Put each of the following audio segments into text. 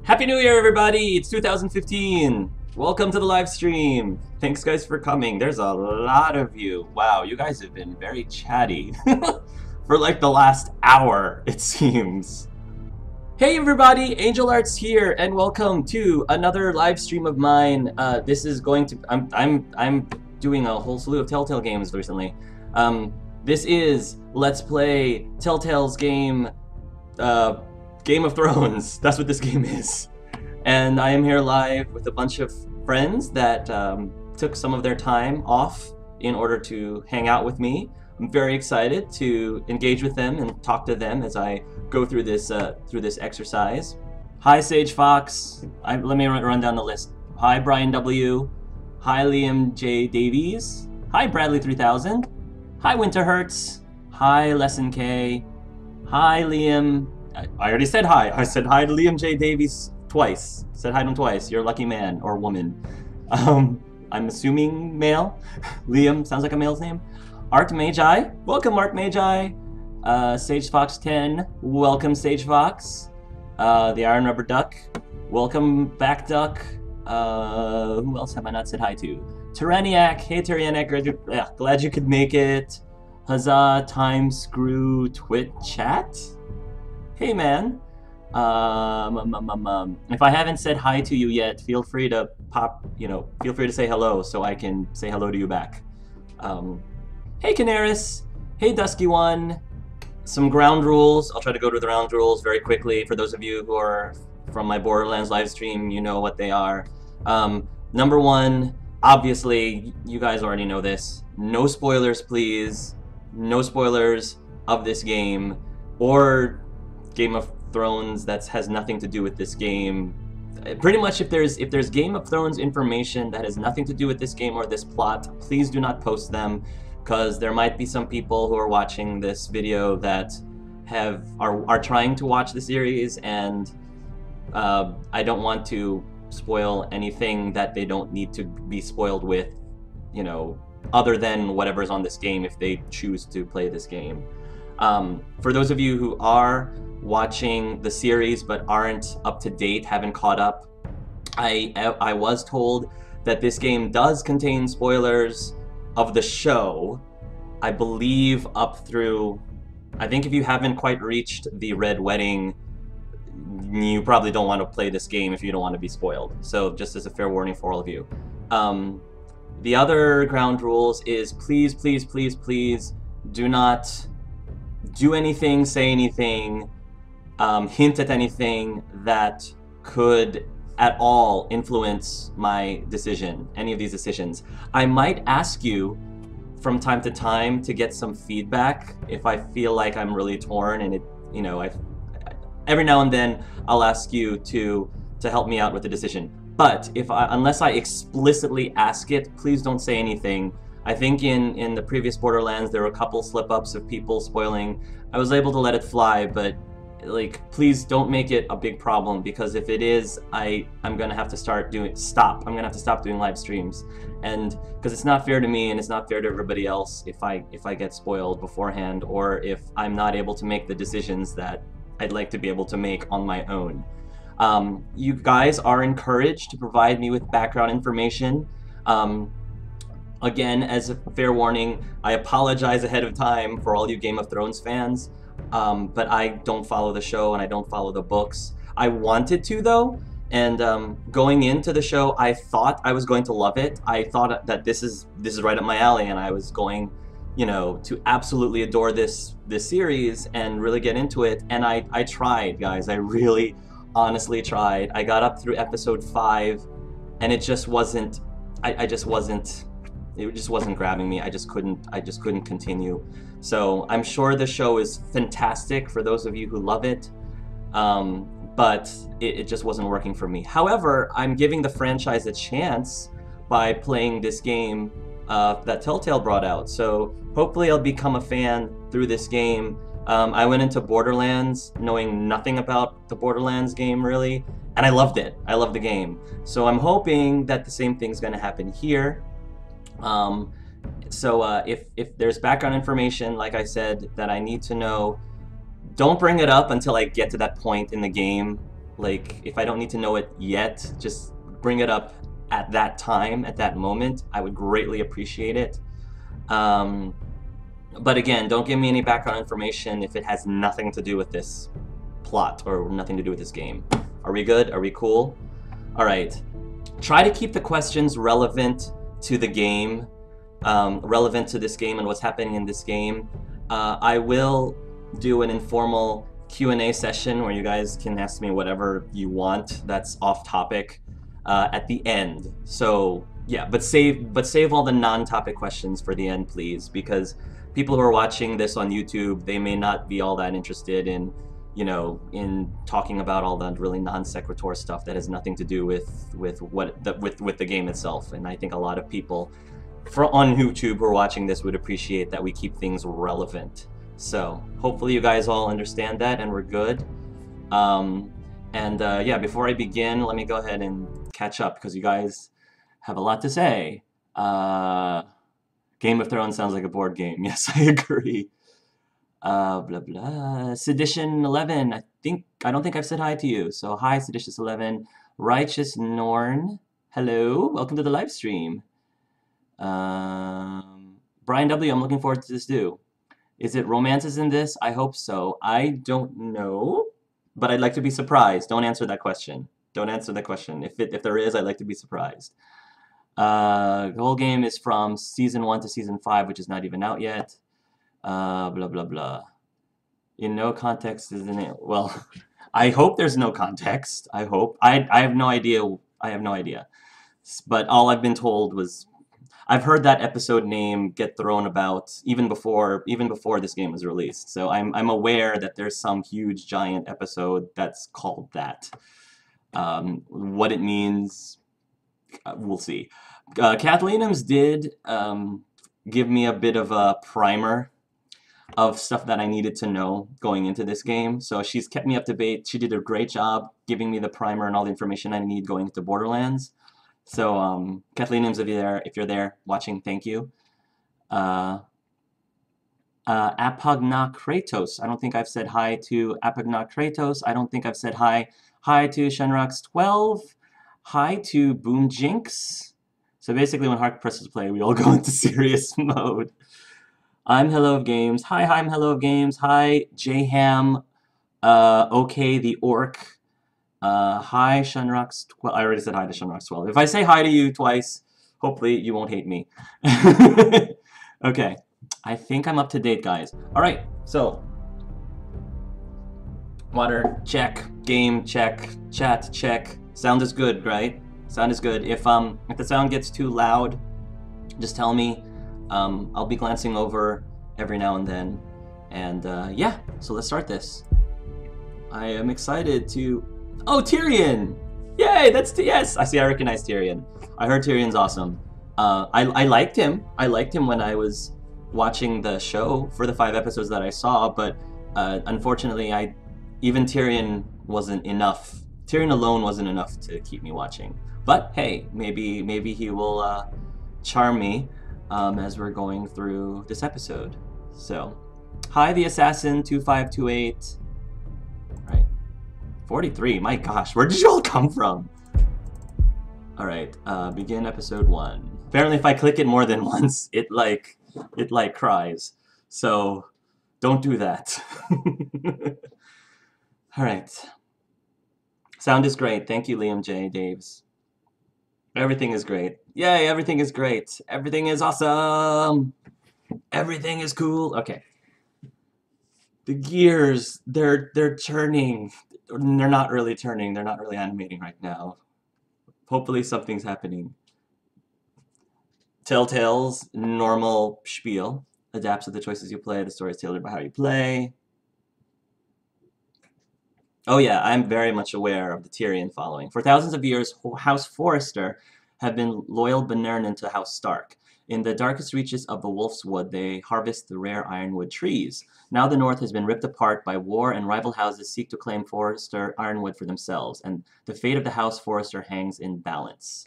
Happy New Year, everybody! It's 2015. Welcome to the live stream. Thanks, guys, for coming. There's a lot of you. Wow, you guys have been very chatty for like the last hour, it seems. Hey, everybody! AngelArts here, and welcome to another live stream of mine. This is going to. I'm doing a whole slew of Telltale Games recently. This is Let's Play Telltale's game. Game of Thrones. That's what this game is. And I am here live with a bunch of friends that took some of their time off in order to hang out with me. I'm very excited to engage with them and talk to them as I go through this exercise. Hi, Sage Fox. Let me run down the list. Hi, Brian W. Hi, Liam J. Davies. Hi, Bradley 3000. Hi, Winter Hertz. Hi, Lesson K. Hi, Liam. I already said hi. I said hi to Liam J. Davies twice. Said hi to him twice. You're a lucky man or woman. I'm assuming male. Liam sounds like a male's name. Art Magi. Welcome, Art Magi. Sage Fox 10. Welcome, Sage Fox. The Iron Rubber Duck. Welcome back, Duck. Who else have I not said hi to? Tyranniac. Hey, Tyranniac. Glad you could make it. Huzzah, Time Screw Twit Chat. Hey, man. If I haven't said hi to you yet, feel free to feel free to say hello so I can say hello to you back. Hey, Canaris. Hey, Dusky One. Some ground rules. I'll try to go to the ground rules very quickly. For those of you who are from my Borderlands live stream, you know what they are. Number one, obviously, you guys already know this. No spoilers, please. No spoilers of this game or Game of Thrones that has nothing to do with this game. Pretty much if there's Game of Thrones information that has nothing to do with this game or this plot, please do not post them, because there might be some people who are watching this video that are trying to watch the series, and I don't want to spoil anything that they don't need to be spoiled with, other than whatever's on this game if they choose to play this game. For those of you who are watching the series but aren't up to date, haven't caught up, I was told that this game does contain spoilers of the show, I believe up through, I think if you haven't quite reached the Red Wedding, you probably don't want to play this game if you don't want to be spoiled. So just as a fair warning for all of you. The other ground rules is please, please, please, please do not do anything, say anything, hint at anything that could at all influence my decision, any of these decisions. I might ask you from time to time to get some feedback if I feel like I'm really torn, and every now and then I'll ask you to help me out with the decision. But unless I explicitly ask it, please don't say anything. I think in the previous Borderlands there were a couple slip-ups of people spoiling. I was able to let it fly, but please don't make it a big problem, because if it is, I'm gonna have to stop doing live streams, and because it's not fair to me and it's not fair to everybody else if I get spoiled beforehand, or if I'm not able to make the decisions that I'd like to be able to make on my own. You guys are encouraged to provide me with background information. Again, as a fair warning, I apologize ahead of time for all you Game of Thrones fans, but I don't follow the show and I don't follow the books. I wanted to, though, and going into the show, I thought I was going to love it. I thought that this is right up my alley, and I was going, to absolutely adore this series and really get into it. And I tried, guys. I really, honestly tried. I got up through episode 5, and it just wasn't. It just wasn't grabbing me. I just couldn't continue. So I'm sure the show is fantastic for those of you who love it, but it just wasn't working for me. However, I'm giving the franchise a chance by playing this game that Telltale brought out. So hopefully I'll become a fan through this game. I went into Borderlands knowing nothing about the Borderlands game, really, and I loved it. I loved the game. So I'm hoping that the same thing's going to happen here. If there's background information, like I said, that I need to know, don't bring it up until I get to that point in the game. Like, if I don't need to know it yet, just bring it up at that time, at that moment. I would greatly appreciate it. But again, don't give me any background information if it has nothing to do with this plot or nothing to do with this game. Are we good? Are we cool? All right. Try to keep the questions relevant to the game, relevant to this game and what's happening in this game. I will do an informal Q&A session where you guys can ask me whatever you want that's off topic at the end. So yeah, but save all the non-topic questions for the end, please, because people who are watching this on YouTube, they may not be all that interested in, you know, in talking about all the really non sequitur stuff that has nothing to do with the game itself. And I think a lot of people on YouTube who are watching this would appreciate that we keep things relevant. So hopefully you guys all understand that and we're good. Yeah, before I begin, let me go ahead and catch up because you guys have a lot to say. Game of Thrones sounds like a board game. Yes, I agree. Blah blah. Sedition 11. I don't think I've said hi to you. So hi, Seditious 11. Righteous Norn. Hello. Welcome to the live stream. Brian W. I'm looking forward to this too. Is it romances in this? I hope so. I don't know, but I'd like to be surprised. Don't answer that question. Don't answer that question. If there is, I'd like to be surprised. The whole game is from season 1 to season 5, which is not even out yet. Blah blah blah. In no context, isn't it? Well, I hope there's no context. I hope. I have no idea. I have no idea. But all I've been told was, I've heard that episode name get thrown about even before this game was released. So I'm aware that there's some huge giant episode that's called that. What it means, we'll see. Kathleenums did give me a bit of a primer of stuff that I needed to know going into this game. So she's kept me up to date. She did a great job giving me the primer and all the information I need going into Borderlands. So Kathleenums, if you're there watching, thank you. Apogna Kratos. I don't think I've said hi to Apogna Kratos. I don't think I've said hi to Shenrox12. Hi to Boom Jinx. So basically when Hark presses play, we all go into serious mode. I'm Hello of Games. Hi, I'm Hello of Games. Hi, Jham. Okay, the Orc. Hi, Shenrox12. I already said hi to Shenrox12. If I say hi to you twice, hopefully you won't hate me. Okay, I think I'm up to date, guys. All right, so water check, game check, chat check. Sound is good, right? Sound is good. If the sound gets too loud, just tell me. I'll be glancing over every now and then. And yeah, so let's start this. I am excited to... Oh, Tyrion! Yay, yes! I recognize Tyrion. I heard Tyrion's awesome. I liked him. I liked him when I was watching the show for the 5 episodes that I saw, but unfortunately, even Tyrion wasn't enough. Tyrion alone wasn't enough to keep me watching. But hey, maybe he will charm me as we're going through this episode. So, hi, the Assassin 2528. Right, 43. My gosh, where did you all come from? All right, begin episode 1. Apparently, if I click it more than once, it cries. So, don't do that. All right. Sound is great. Thank you, Liam J. Daves. Everything is great. Yay, everything is great. Everything is awesome. Everything is cool. Okay. The gears, they're turning. They're not really turning. They're not really animating right now. Hopefully something's happening. Telltale's normal spiel adapts to the choices you play. The story is tailored by how you play. Oh yeah, I'm very much aware of the Tyrion following. For thousands of years, House Forrester have been loyal Benernan to House Stark. In the darkest reaches of the Wolf's Wood, they harvest the rare ironwood trees. Now the North has been ripped apart by war, and rival houses seek to claim Forrester ironwood for themselves, and the fate of the House Forrester hangs in balance.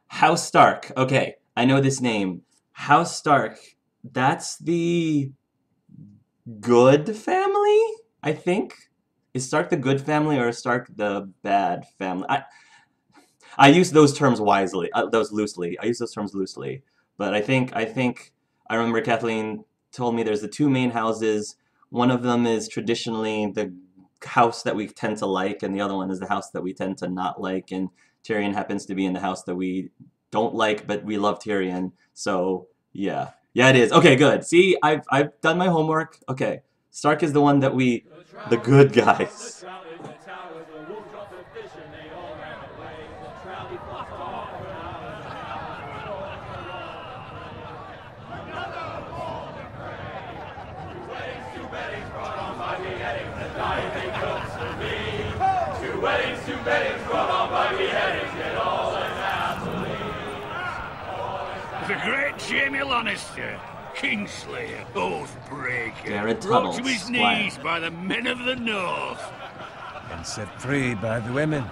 House Stark. Okay, I know this name. House Stark. That's the good family, I think. Is Stark the good family or is Stark the bad family? I use those terms wisely, those loosely. I use those terms loosely, but I remember Kathleen told me there's the two main houses. One of them is traditionally the house that we tend to like, and the other one is the house that we tend to not like. And Tyrion happens to be in the house that we don't like, but we love Tyrion. So yeah, yeah, it is. Okay, good. See, I've done my homework. Okay, Stark is the one that the good guys. The great Jaime Lannister, Kingslayer, Oathbreaker, Tuttle, brought to his Squire. knees by the men of the North. And set free by the women.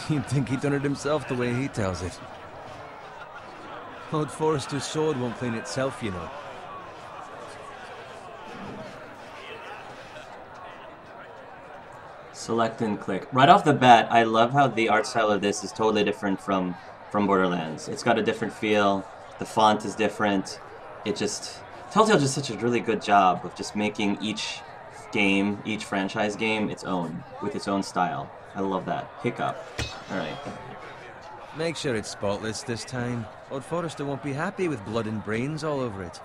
You'd think he'd done it himself the way he tells it. Lord Forrester's sword won't clean itself, you know. Select and click. Right off the bat, I love how the art style of this is totally different from Borderlands. It's got a different feel. The font is different. Telltale does such a really good job of just making each game, each franchise game, its own, with its own style. I love that. Hiccup. Alright. Make sure it's spotless this time. Lord Forrester won't be happy with blood and brains all over it.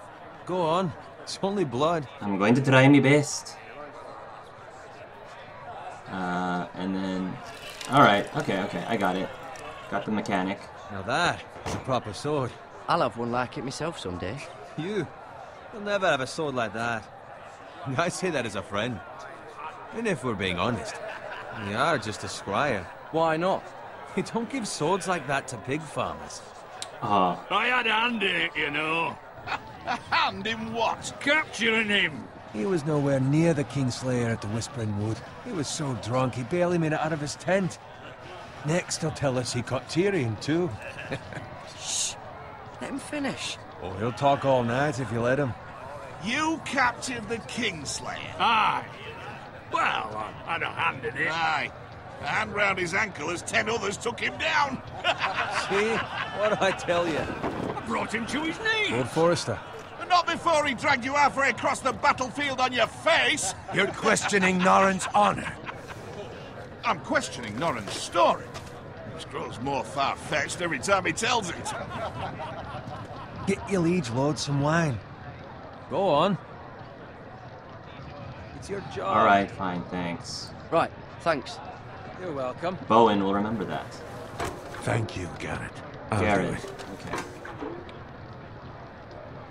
Go on. It's only blood. I'm going to try my best. And then... Alright, okay, I got it. Got the mechanic. Now that is a proper sword. I'll have one like it myself someday. You'll never have a sword like that. I say that as a friend. And if we're being honest, you are just a squire. Why not? You don't give swords like that to pig farmers. Oh. I had a hand in it, you know. A hand in what? Capturing him. He was nowhere near the Kingslayer at the Whispering Wood. He was so drunk he barely made it out of his tent. Next he'll tell us he caught Tyrion too. Shh. Let him finish. Oh, he'll talk all night if you let him. You captured the Kingslayer? Aye. Well, I had a hand in it. Aye. A hand round his ankle as 10 others took him down. See? What do I tell you? I brought him to his knees. Lord Forrester. But not before he dragged you halfway across the battlefield on your face. You're questioning Norrin's honor. I'm questioning Norrin's story. Which grows more far-fetched every time he tells it. Get your liege lord some wine. Go on. It's your job. Alright, fine, thanks. Right, thanks. You're welcome. Bowen will remember that. Thank you, Garrett. Garrett. Okay.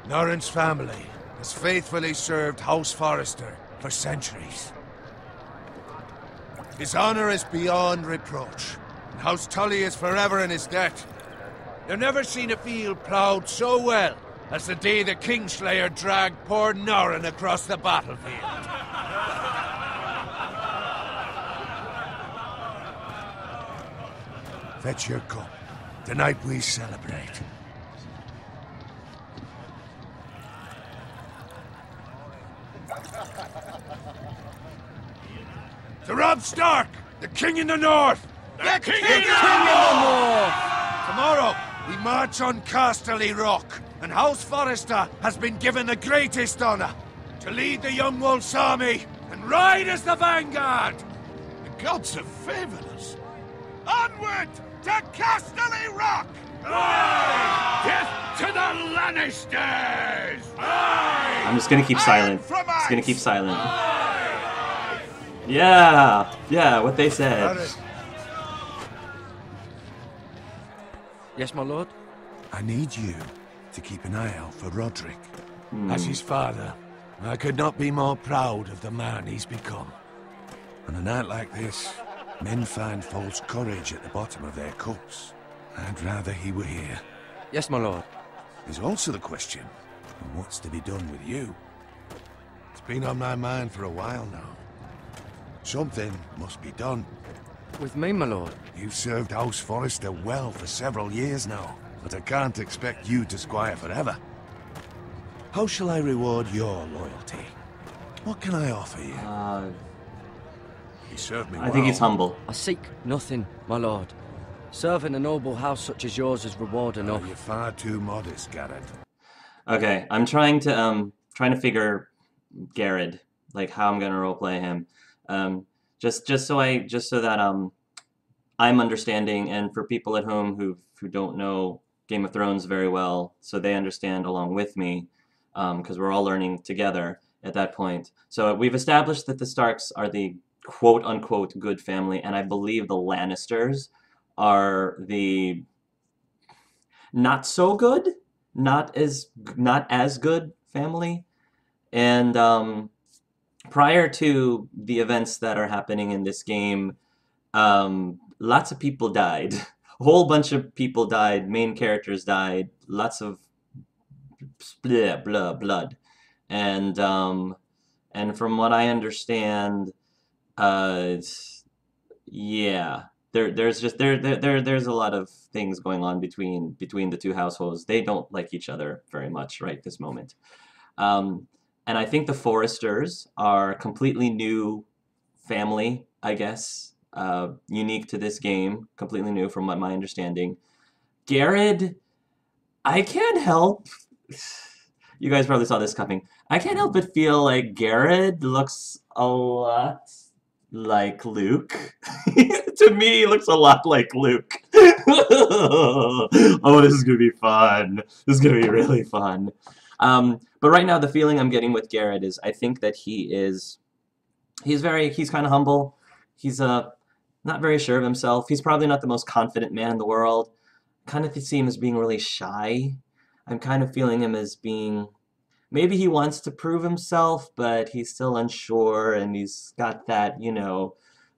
Norrin's family has faithfully served House Forrester for centuries. His honor is beyond reproach, and House Tully is forever in his debt. They've never seen a field ploughed so well as the day the Kingslayer dragged poor Norrin across the battlefield. Fetch your cup. Tonight we celebrate. To Robb Stark, the King in the North! The King in the North! Tomorrow, we march on Casterly Rock, and House Forrester has been given the greatest honor to lead the Young Wolf's army and ride as the vanguard! The gods have favored us. Onward to Casterly Rock! Aye! Death to the Lannisters! Aye! I'm just gonna keep silent. From Just gonna ice. keep silent. Yeah, what they said. Yes, my lord? I need you to keep an eye out for Roderick. As his father, I could not be more proud of the man he's become. On a night like this, men find false courage at the bottom of their cups. I'd rather he were here. Yes, my lord. There's also the question of what's to be done with you. It's been on my mind for a while now. Something must be done. With me, my lord. You've served House Forrester well for several years now, but I can't expect you to squire forever. How shall I reward your loyalty? What can I offer you? He served me I think he's well. humble. I seek nothing, my lord. Serving a noble house such as yours is reward Oh, enough. you're far too modest, Garrett. Okay, I'm trying to figure Garrett, like how I'm gonna roleplay him. Just so that I'm understanding, and for people at home who don't know Game of Thrones very well, so they understand along with me, because we're all learning together at that point. So we've established that the Starks are the quote unquote good family, and I believe the Lannisters are the not so good, not as good family. And prior to the events that are happening in this game, lots of people died. A whole bunch of people died. Main characters died. Lots of blood. And from what I understand, uh, yeah, there's a lot of things going on between the two households. They don't like each other very much right this moment. Um, and I think the Foresters are a completely new family, I guess, unique to this game, completely new from what my understanding. Garrett, I can't help. You guys probably saw this coming. I can't help but feel like Garrett looks a lot like Luke. To me, he looks a lot like Luke. Oh, this is gonna be fun. This is gonna be really fun. But right now, the feeling I'm getting with Garrett is I think that he's kind of humble. He's not very sure of himself. He's probably not the most confident man in the world. Kind of see him as being really shy. I'm kind of feeling him as being, maybe he wants to prove himself, but he's still unsure, and he's got that,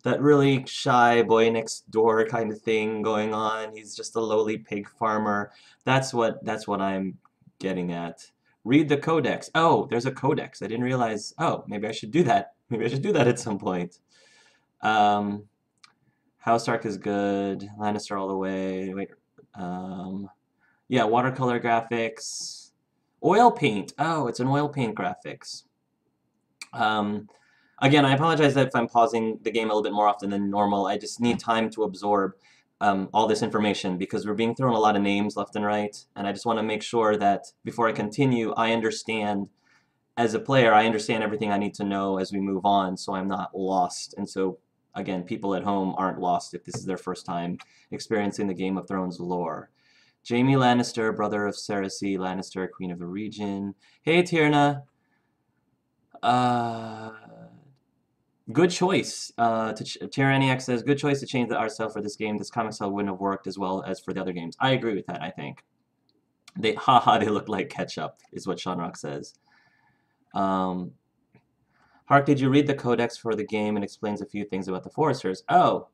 that really shy boy next door kind of thing going on. He's just a lowly pig farmer. That's what I'm getting at. Read the codex. Oh, there's a codex. I didn't realize. Oh, maybe I should do that. Maybe I should do that at some point. House Stark is good. Lannister all the way. Wait. Yeah, watercolor graphics. Oil paint. Oh, it's an oil paint graphics. Again, I apologize if I'm pausing the game a little bit more often than normal. I just need time to absorb all this information because we're being thrown a lot of names left and right, and I just want to make sure that before I continue, I understand, as a player, I understand everything I need to know as we move on, so I'm not lost. And so, again, people at home aren't lost if this is their first time experiencing the Game of Thrones lore. Jaime Lannister, brother of Cersei Lannister, Queen of the Region. Hey, Tierna. Good choice. Tyranniac says, good choice to change the art style for this game. This comic style wouldn't have worked as well as for the other games. I agree with that, I think. They look like ketchup, is what Shanrock says. Hark, did you read the codex for the game and explains a few things about the Foresters? Oh,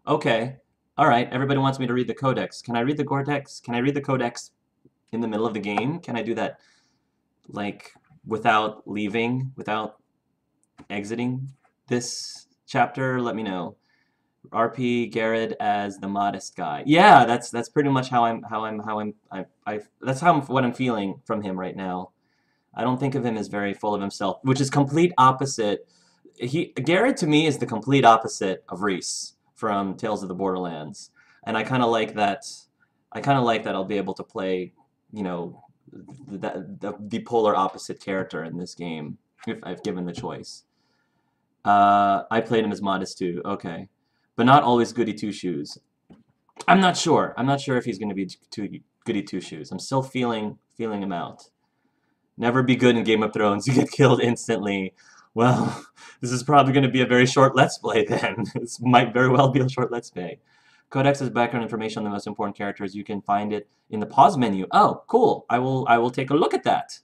okay. All right, everybody wants me to read the codex. Can I read the codex? Can I read the codex in the middle of the game? Can I do that, like, without leaving, without exiting this chapter? Let me know. RP Garrett as the modest guy. Yeah, that's pretty much what I'm feeling from him right now. I don't think of him as very full of himself, which is complete opposite. Garrett to me is the complete opposite of Reese from Tales of the Borderlands, and I kind of like that. I kind of like that I'll be able to play, the polar opposite character in this game if I've given the choice. I played him as modest too. Okay, but not always goody two shoes. I'm not sure. I'm not sure if he's going to be goody two shoes. I'm still feeling him out. Never be good in Game of Thrones. You get killed instantly. Well, this is probably going to be a very short Let's Play then. This might very well be a short Let's Play. Codex is background information on the most important characters. You can find it in the pause menu. Oh, cool. I will take a look at that.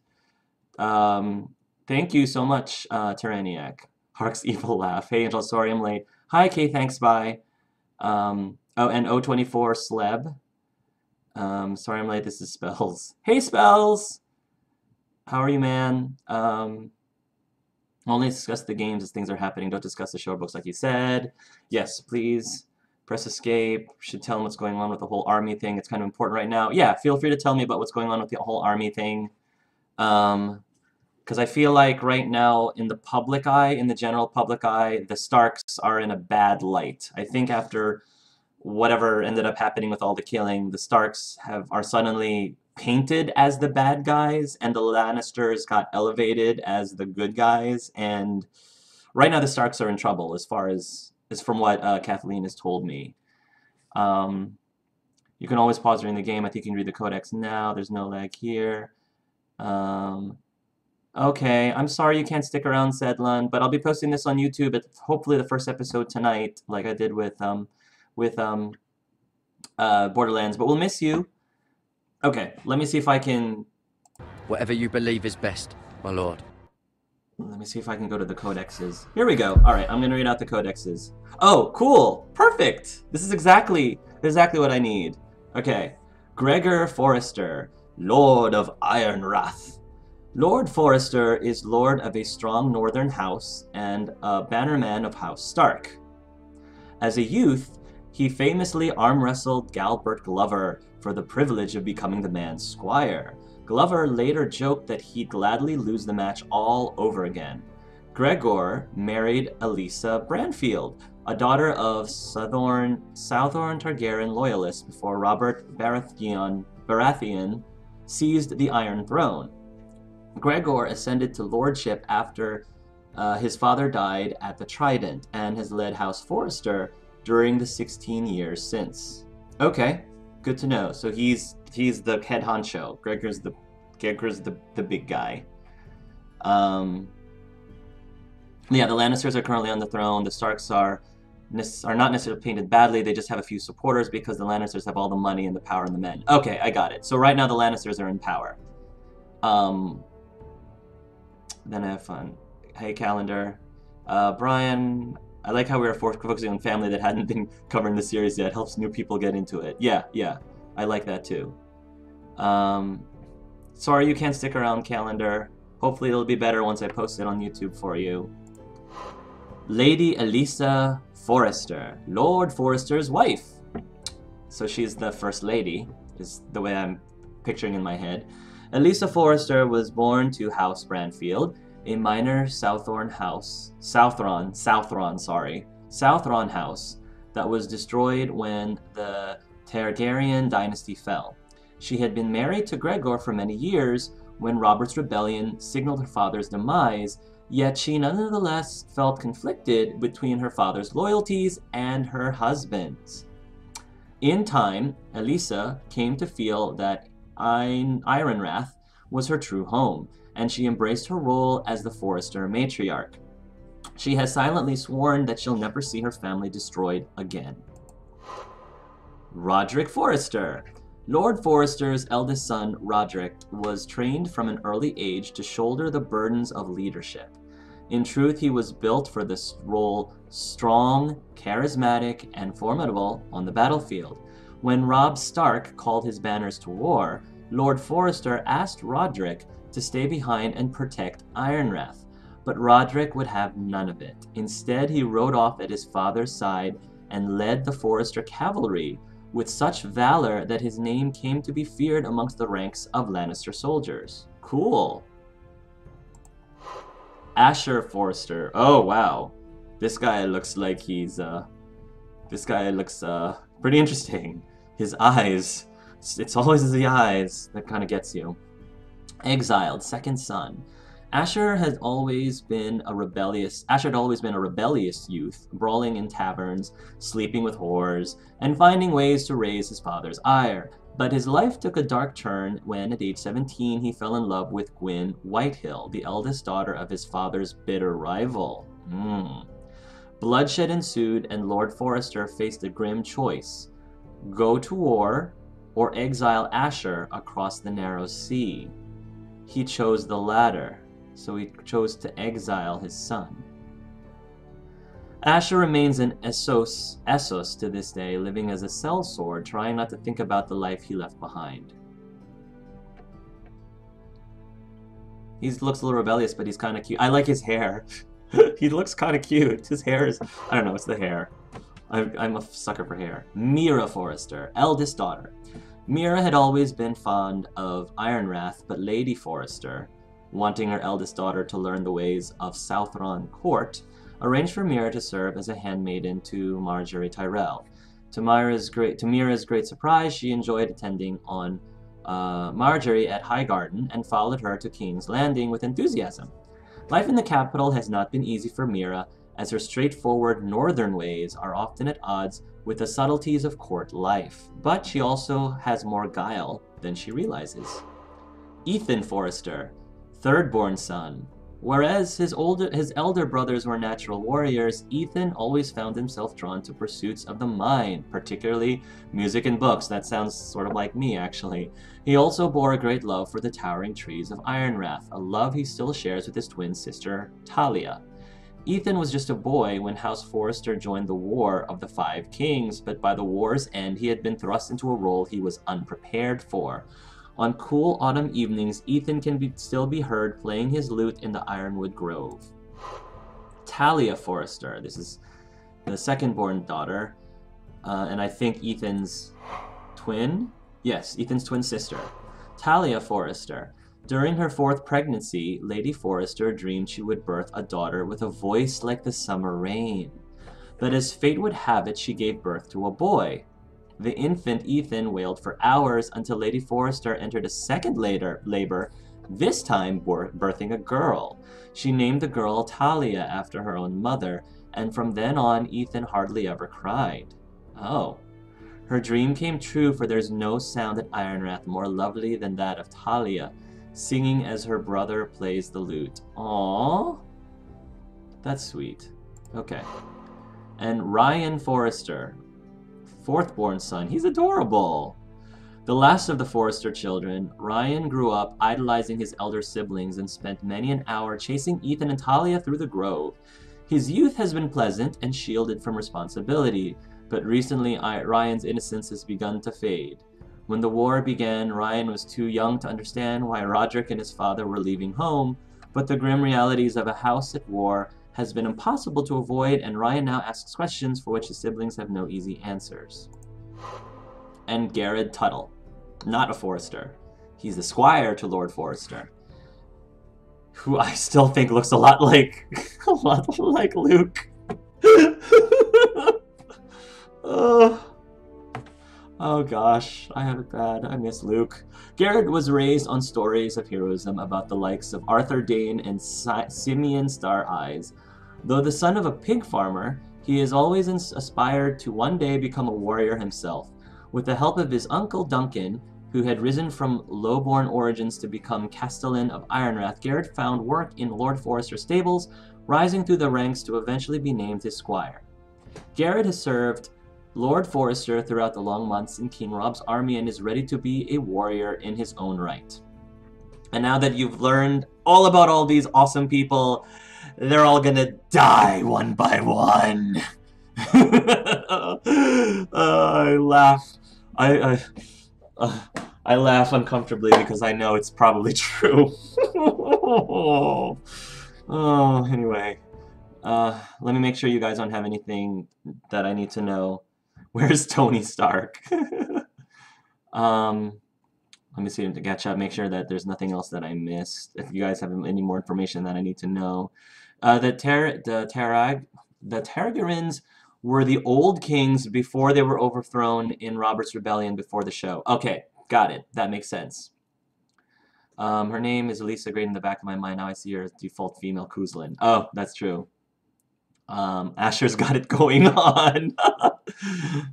Thank you so much, Tyranniac. Hark's evil laugh. Hey, Angel, sorry I'm late. Hi, Kay, thanks, bye. Oh, and O24 Sleb. Sorry I'm late, this is Spells. Hey, Spells! How are you, man? Only discuss the games as things are happening. Don't discuss the short books like you said. Yes, please. Press escape. Should tell them what's going on with the whole army thing. It's kind of important right now. Yeah, feel free to tell me about what's going on with the whole army thing. Kind Because I feel like right now, in the public eye, in the general public eye, the Starks are in a bad light. I think after whatever ended up happening with all the killing, the Starks are suddenly painted as the bad guys, and the Lannisters got elevated as the good guys, and right now the Starks are in trouble as far as from what Kathleen has told me. You can always pause during the game. I think you can read the codex now. There's no lag here. Okay, I'm sorry you can't stick around, Sedlun, but I'll be posting this on YouTube at hopefully the first episode tonight, like I did with Borderlands, but we'll miss you. Okay, let me see if I can... Whatever you believe is best, my lord. Let me see if I can go to the codexes. Here we go. Alright, I'm gonna read out the codexes. Oh, cool! Perfect! This is exactly what I need. Okay. Gregor Forrester, Lord of Ironrath. Lord Forrester is lord of a strong northern house and a bannerman of House Stark. As a youth, he famously arm-wrestled Galbert Glover for the privilege of becoming the man's squire. Glover later joked that he'd gladly lose the match all over again. Gregor married Elisa Branfield, a daughter of Southorn Targaryen loyalists before Robert Baratheon seized the Iron Throne. Gregor ascended to lordship after his father died at the Trident and has led House Forrester during the 16 years since. Okay, good to know. So he's the head honcho. Gregor's the big guy. Yeah, the Lannisters are currently on the throne. The Starks are not necessarily painted badly. They just have a few supporters because the Lannisters have all the money and the power and the men. Okay, I got it. So right now the Lannisters are in power. Then I have fun. Hey, Calendar. Brian, I like how we were focusing on family that hadn't been covered in the series yet. Helps new people get into it. Yeah, I like that too. Sorry you can't stick around, Calendar. Hopefully it'll be better once I post it on YouTube for you. Lady Elisa Forrester, Lord Forrester's wife. So she's the first lady, is the way I'm picturing in my head. Elisa Forrester was born to House Branfield, a minor Southron house that was destroyed when the Targaryen dynasty fell. She had been married to Gregor for many years when Robert's rebellion signaled her father's demise, yet she nonetheless felt conflicted between her father's loyalties and her husband's. In time, Elisa came to feel that Ironrath was her true home, and she embraced her role as the Forrester matriarch. She has silently sworn that she'll never see her family destroyed again. Roderick Forrester. Lord Forrester's eldest son, Roderick, was trained from an early age to shoulder the burdens of leadership. In truth, he was built for this role, strong, charismatic, and formidable on the battlefield. When Robb Stark called his banners to war, Lord Forrester asked Roderick to stay behind and protect Ironrath, but Roderick would have none of it. Instead, he rode off at his father's side and led the Forrester cavalry with such valor that his name came to be feared amongst the ranks of Lannister soldiers. Cool. Asher Forrester. Oh, wow. This guy looks like he's, pretty interesting. His eyes. It's always the eyes that kind of gets you. Exiled, second son. Asher had always been a rebellious youth, brawling in taverns, sleeping with whores, and finding ways to raise his father's ire. But his life took a dark turn when, at age 17, he fell in love with Gwyn Whitehill, the eldest daughter of his father's bitter rival. Bloodshed ensued, and Lord Forrester faced a grim choice: go to war or exile Asher across the narrow sea. He chose the latter, so he chose to exile his son. Asher remains in Essos to this day, living as a sellsword, trying not to think about the life he left behind. He looks a little rebellious, but he's kind of cute. I like his hair. He looks kind of cute. His hair is... I don't know, it's the hair. I'm a sucker for hair. Mira Forrester, eldest daughter. Mira had always been fond of Ironrath, but Lady Forrester, wanting her eldest daughter to learn the ways of Southron court, arranged for Mira to serve as a handmaiden to Marjorie Tyrell. To Mira's great surprise, she enjoyed attending on Marjorie at Highgarden and followed her to King's Landing with enthusiasm. Life in the capital has not been easy for Mira, as her straightforward northern ways are often at odds with the subtleties of court life, but she also has more guile than she realizes. Ethan Forrester, third-born son. Whereas his elder brothers were natural warriors, Ethan always found himself drawn to pursuits of the mind, particularly music and books. That sounds sort of like me, actually. He also bore a great love for the towering trees of Ironrath, a love he still shares with his twin sister, Talia. Ethan was just a boy when House Forrester joined the War of the Five Kings, but by the war's end he had been thrust into a role he was unprepared for. On cool autumn evenings, Ethan can still be heard playing his lute in the Ironwood Grove. Talia Forrester, this is the second-born daughter, and I think Ethan's twin? Yes, Ethan's twin sister. Talia Forrester. During her fourth pregnancy, Lady Forrester dreamed she would birth a daughter with a voice like the summer rain. But as fate would have it, she gave birth to a boy. The infant Ethan wailed for hours until Lady Forrester entered a second labor, this time birthing a girl. She named the girl Talia after her own mother, and from then on, Ethan hardly ever cried. Oh. Her dream came true, for there's no sound at Ironrath more lovely than that of Talia, singing as her brother plays the lute. Aww. That's sweet. Okay. And Ryan Forrester, fourth-born son. He's adorable. The last of the Forrester children, Ryan grew up idolizing his elder siblings and spent many an hour chasing Ethan and Talia through the grove. His youth has been pleasant and shielded from responsibility, but recently Ryan's innocence has begun to fade. When the war began, Ryan was too young to understand why Roderick and his father were leaving home, but the grim realities of a house at war has been impossible to avoid, and Ryan now asks questions for which his siblings have no easy answers. And Garrett Tuttle, not a Forrester. He's the squire to Lord Forrester, who I still think looks a lot like Luke. Oh gosh, I have it bad. I miss Luke. Garrett was raised on stories of heroism about the likes of Arthur Dane and Simeon Star Eyes. Though the son of a pig farmer, he has always aspired to one day become a warrior himself. With the help of his uncle Duncan, who had risen from low-born origins to become Castellan of Ironrath, Garrett found work in Lord Forrester's stables, rising through the ranks to eventually be named his squire. Garrett has served Lord Forrester throughout the long months in King Rob's army and is ready to be a warrior in his own right. And now that you've learned all about all these awesome people, they're all gonna die one by one. I laugh. I laugh uncomfortably because I know it's probably true. Anyway. Let me make sure you guys don't have anything that I need to know. Where's Tony Stark? Let me see him to catch up, make sure that there's nothing else that I missed. If you guys have any more information that I need to know. The Targaryens were the old kings before they were overthrown in Robert's Rebellion before the show. Okay, got it. That makes sense. Her name is Elisa Great in the back of my mind. Now I see her as default female Kuzlin. Oh, that's true. Asher's got it going on.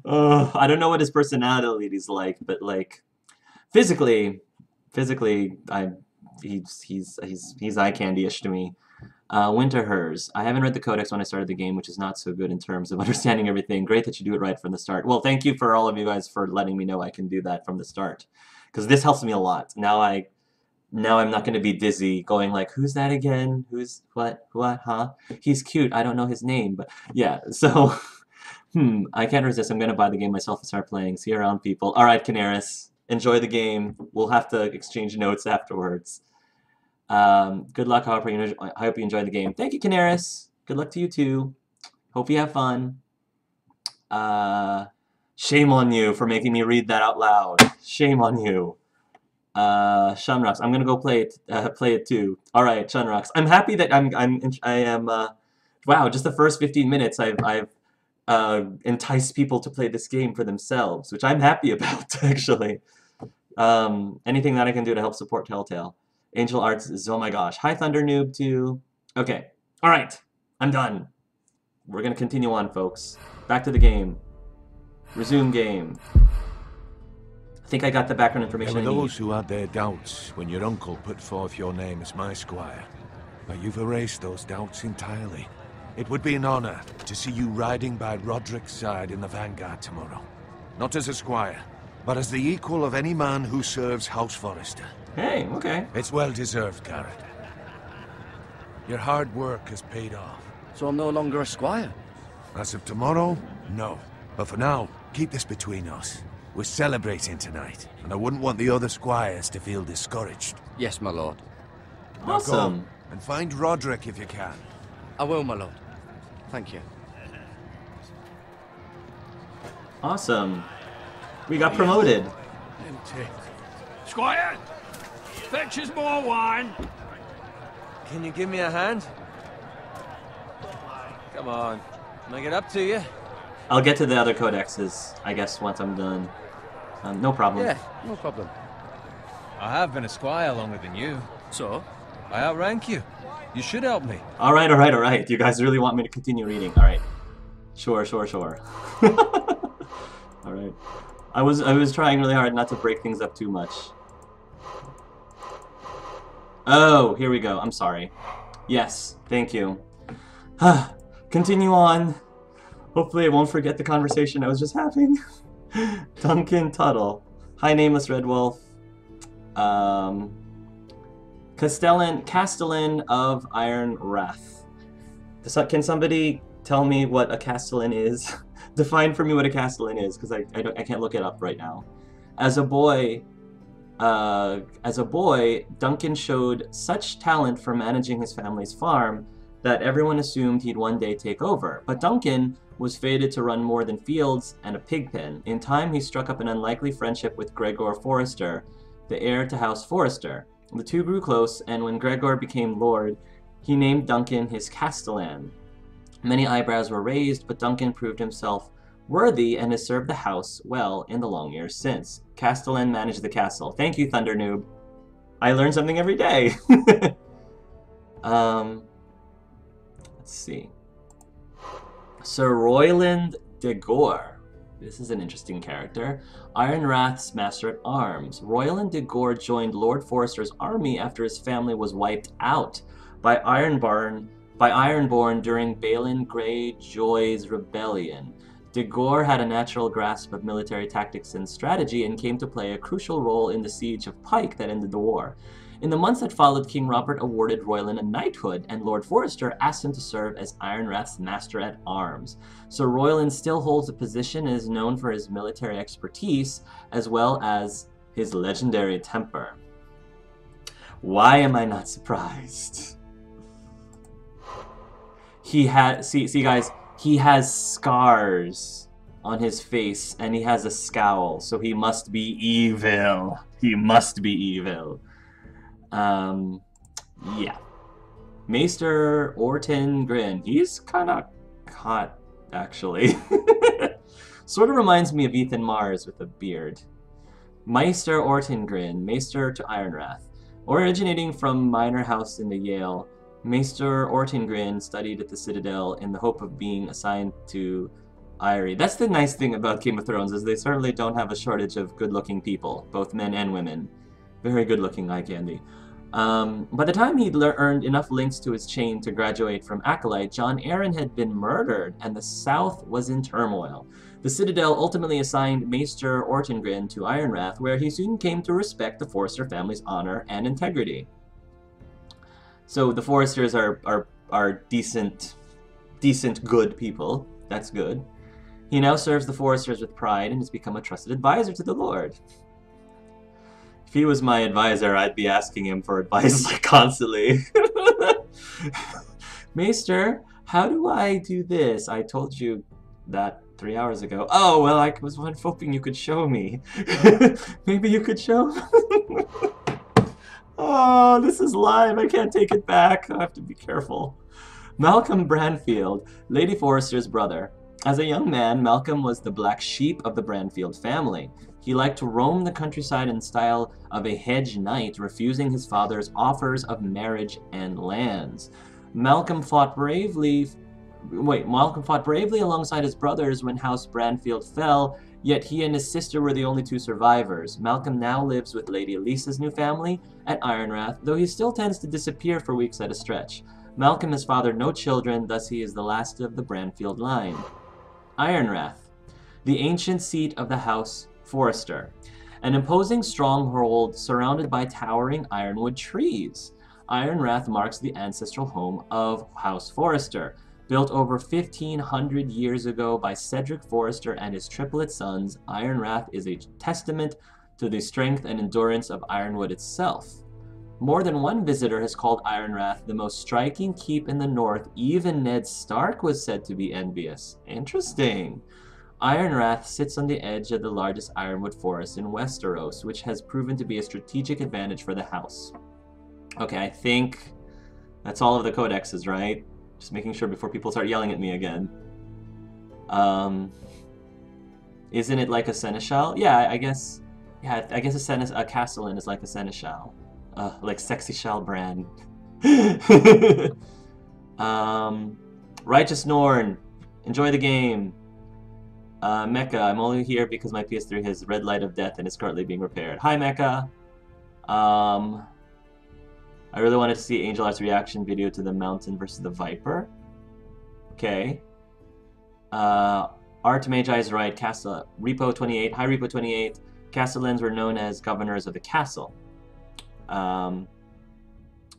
I don't know what his personality is like, but like physically, he's eye candy-ish to me. Winterhurst. I haven't read the codex when I started the game, which is not so good in terms of understanding everything. Great that you do it right from the start. Well, thank you for all of you guys for letting me know I can do that from the start, because this helps me a lot. Now I'm not going to be dizzy going like, who's that again? Who's what, huh? He's cute. I don't know his name, but yeah, so, I can't resist. I'm going to buy the game myself and start playing. See you around, people. All right, Canaris, enjoy the game. We'll have to exchange notes afterwards. Good luck. I hope you enjoy the game. Thank you, Canaris. Good luck to you, too. Hope you have fun. Shame on you for making me read that out loud. Shame on you. Shunrocks. I'm gonna go play it too. All right, Shunrocks. I'm happy that I am. Wow, just the first 15 minutes, I've enticed people to play this game for themselves, which I'm happy about actually. Anything that I can do to help support Telltale. AngelArts is, oh my gosh. Hi Thunder Noob too. Okay. All right. I'm done. We're gonna continue on, folks. Back to the game. Resume game. I think I got the background information There I were need. those who had their doubts when your uncle put forth your name as my squire. But you've erased those doubts entirely. It would be an honor to see you riding by Roderick's side in the vanguard tomorrow. Not as a squire, but as the equal of any man who serves House Forrester. Hey, okay. It's well deserved, Garrett. Your hard work has paid off. So I'm no longer a squire? As of tomorrow, no. But for now, keep this between us. We're celebrating tonight, and I wouldn't want the other squires to feel discouraged. Yes, my lord. Now go, Awesome. and find Roderick if you can. I will, my lord. Thank you. Awesome. We got promoted. Empty. Squire, fetch us more wine. Can you give me a hand? Come on. Can I get up to you? I'll get to the other codexes, I guess, once I'm done. No problem. Yeah, no problem. I have been a squire longer than you. So? I outrank you. You should help me. All right, all right, all right. You guys really want me to continue reading? All right. Sure, sure, sure. All right. I was trying really hard not to break things up too much. Oh, here we go. I'm sorry. Yes, thank you. Continue on. Hopefully I won't forget the conversation I was just having. Duncan Tuttle. Hi, Nameless Red Wolf. Castellan of Iron Wrath. Can somebody tell me what a Castellan is? Define for me what a Castellan is, because I can't look it up right now. As a boy, Duncan showed such talent for managing his family's farm that everyone assumed he'd one day take over. But Duncan was fated to run more than fields and a pig pen. In time, he struck up an unlikely friendship with Gregor Forrester, the heir to House Forrester. The two grew close, and when Gregor became lord, he named Duncan his Castellan. Many eyebrows were raised, but Duncan proved himself worthy and has served the house well in the long years since. Castellan managed the castle. Thank you, Thunder Noob. I learn something every day. Let's see. Sir Royland de Gore. This is an interesting character. Iron Wrath's Master at Arms. Royland de Gore joined Lord Forrester's army after his family was wiped out by Ironborn during Balin Greyjoy's rebellion. De Gore had a natural grasp of military tactics and strategy and came to play a crucial role in the siege of Pike that ended the war. In the months that followed, King Robert awarded Royland a knighthood, and Lord Forrester asked him to serve as Iron Wrath's Master at Arms. So Royland still holds a position and is known for his military expertise, as well as his legendary temper. Why am I not surprised? He had, see guys, he has scars on his face, and he has a scowl, so he must be evil. He must be evil. Yeah. Maester Orton Grin. He's kind of hot, actually. Sort of reminds me of Ethan Mars with a beard. Maester Orton Grin, Maester to Ironwrath. Originating from minor house in the Yale, Maester Ortengrin studied at the Citadel in the hope of being assigned to Eyrie. That's the nice thing about Game of Thrones, is they certainly don't have a shortage of good-looking people, both men and women. Very good-looking eye candy. By the time he'd earned enough links to his chain to graduate from Acolyte, John Arryn had been murdered, and the South was in turmoil. The Citadel ultimately assigned Maester Ortengrin to Ironwrath, where he soon came to respect the Forrester family's honor and integrity. So the Forresters are decent, good people. That's good. He now serves the Forresters with pride and has become a trusted advisor to the Lord. If he was my advisor, I'd be asking him for advice like constantly. Maester, how do I do this? I told you that 3 hours ago. Oh, well, I was hoping you could show me. Maybe you could show me. Oh, this is live. I can't take it back. I have to be careful. Malcolm Branfield, Lady Forrester's brother. As a young man, Malcolm was the black sheep of the Branfield family. He liked to roam the countryside in style of a hedge knight, refusing his father's offers of marriage and lands. Malcolm fought bravely alongside his brothers when House Branfield fell, yet he and his sister were the only two survivors. Malcolm now lives with Lady Elisa's new family at Ironrath, though he still tends to disappear for weeks at a stretch. Malcolm has fathered no children, thus he is the last of the Branfield line. Ironrath, the ancient seat of the House Forrester, an imposing stronghold surrounded by towering ironwood trees. Ironrath marks the ancestral home of House Forrester. Built over 1,500 years ago by Cedric Forrester and his triplet sons, Ironrath is a testament to the strength and endurance of Ironwood itself. More than one visitor has called Ironrath the most striking keep in the north. Even Ned Stark was said to be envious. Interesting. Ironrath sits on the edge of the largest ironwood forest in Westeros, which has proven to be a strategic advantage for the house. Okay, I think that's all of the codexes, right? Just making sure before people start yelling at me again. Isn't it like a seneschal? Yeah, I guess. Yeah, I guess a castellan is like a seneschal. Like Sexy Shal Brand. Righteous Norn, enjoy the game. Mecha, I'm only here because my PS3 has red light of death and is currently being repaired. Hi, Mecha. I really wanted to see AngelArts reaction video to the Mountain versus the Viper. Okay. Art Magi is right. Castle Repo 28. Hi, Repo 28. Castellans were known as governors of the castle.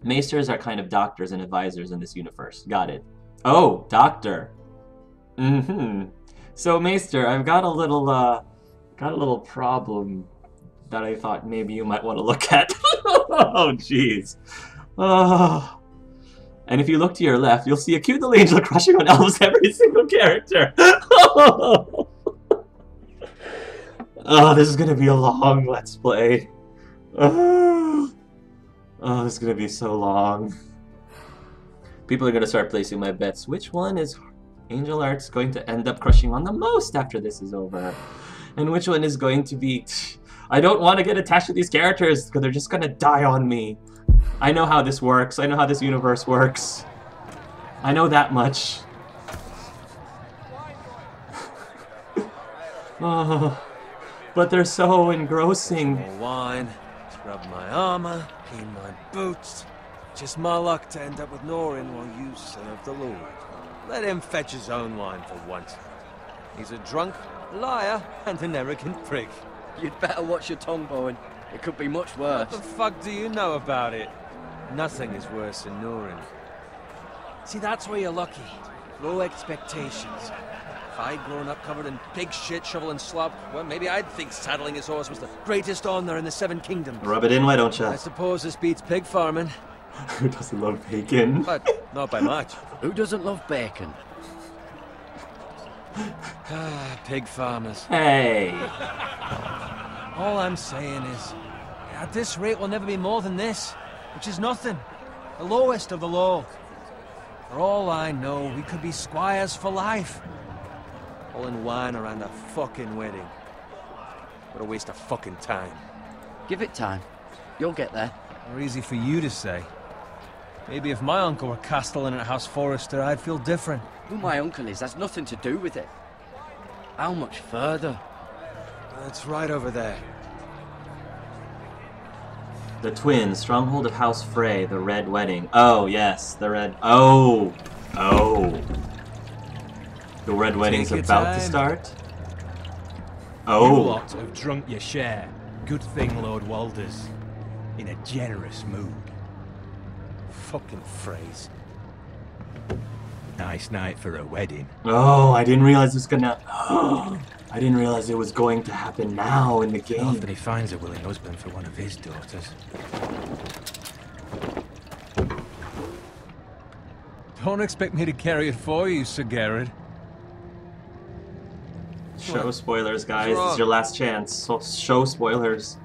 Maesters are kind of doctors and advisors in this universe. Got it. Oh, doctor. So, Maester, I've got a little problem that I thought maybe you might want to look at. Oh, jeez. Oh. And if you look to your left, you'll see a cute little angel crushing on almost every single character. Oh, this is gonna be a long Let's Play. Oh, this is gonna be so long. People are gonna start placing my bets. Which one is AngelArts going to end up crushing on the most after this is over? And which one is going to be... I don't want to get attached to these characters because they're just gonna die on me. I know how this works. I know how this universe works. I know that much. Oh, but they're so engrossing. More wine, scrub my armor, clean my boots. Just my luck to end up with Norin while you serve the Lord. Let him fetch his own wine for once. He's a drunk, liar, and an arrogant prick. You'd better watch your tongue, Bowen. It could be much worse. What the fuck do you know about it? Nothing is worse than Norin. See, that's where you're lucky. Low expectations. If I'd grown up covered in pig shit, shovel and slop, well, maybe I'd think saddling his horse was the greatest honor in the Seven Kingdoms. Rub it in, why don't you? I suppose this beats pig farming. Who doesn't love bacon? But not by much. Who doesn't love bacon? Pig farmers. Hey. All I'm saying is, at this rate we'll never be more than this, which is nothing. The lowest of the low. For all I know, we could be squires for life. Pulling wine around a fucking wedding. What a waste of fucking time. Give it time. You'll get there. Or easy for you to say. Maybe if my uncle were castellan at House Forrester, I'd feel different. Who my uncle is has nothing to do with it. How much further? It's right over there. The twins, stronghold of House Frey, the Red Wedding. Oh, yes, the Red... Oh! Oh! The Red Wedding's about to start? Oh! You lot have drunk your share. Good thing Lord Walder's in a generous mood. Fucking phrase. Nice night for a wedding. Oh, I didn't realize it was gonna... I didn't realize it was going to happen now in the game. Often he finds a willing husband for one of his daughters. Don't expect me to carry it for you, Sir Garrett. Show spoilers, guys. This is your last chance. So show spoilers.